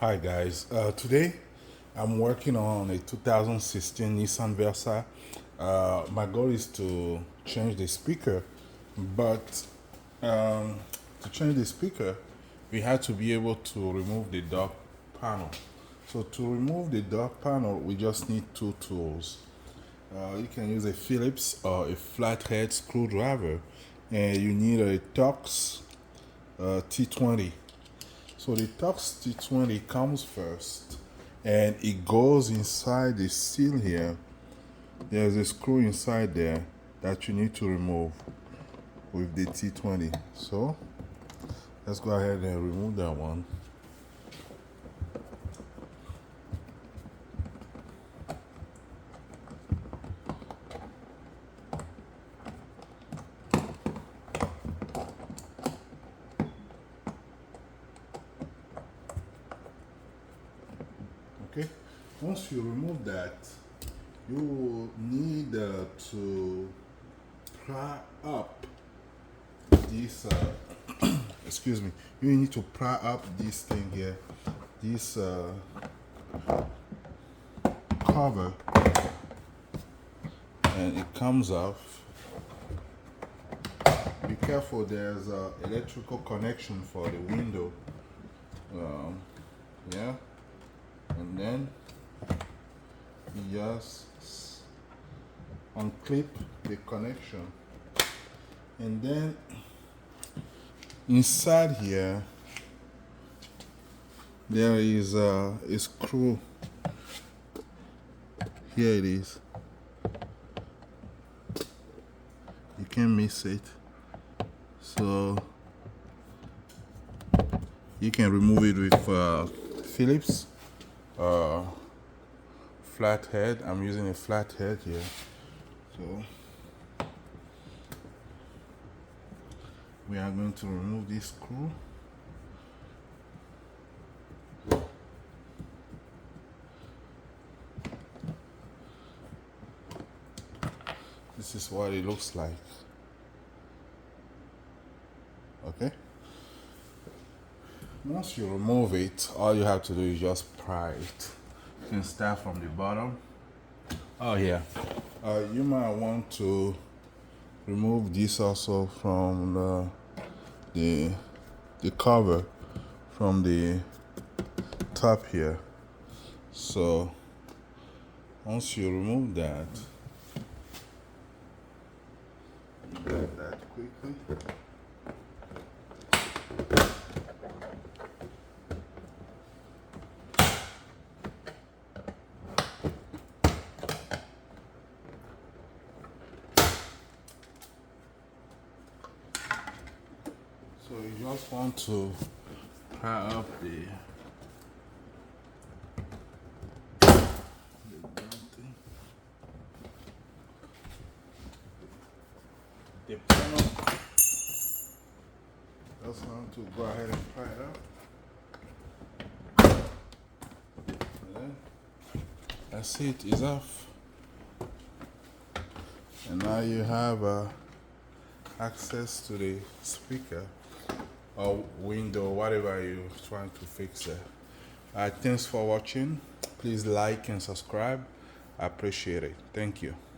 Hi guys, today I'm working on a 2016 Nissan Versa. My goal is to change the speaker, but to change the speaker, we had to be able to remove the dock panel. So to remove the dock panel, we just need two tools. You can use a Phillips or a flathead screwdriver, and you need a Torx T20. So the Torx T20 comes first, and it goes inside the seal here. There's a screw inside there that you need to remove with the T20. So let's go ahead and remove that one. Okay, once you remove that, you will need to pry up this excuse me, you need to pry up this thing here, this cover, and it comes off. Be careful, there's a electrical connection for the window. Yeah, and then you just unclip the connection, and then inside here there is a screw. Here it is, you can't miss it. So you can remove it with Phillips flathead. I'm using a flathead here. So we are going to remove this screw. This is what it looks like. Okay. Once you remove it, all you have to do is just pry it. You can start from the bottom. Oh yeah. You might want to remove this also from the cover from the top here. So once you remove that, grab that quickly. So you just want to pry up the panel. Just want to go ahead and pry it up. And then that's it, it's off. And now you have access to the speaker or window, whatever you're trying to fix there. Thanks for watching. Please like and subscribe. I appreciate it. Thank you.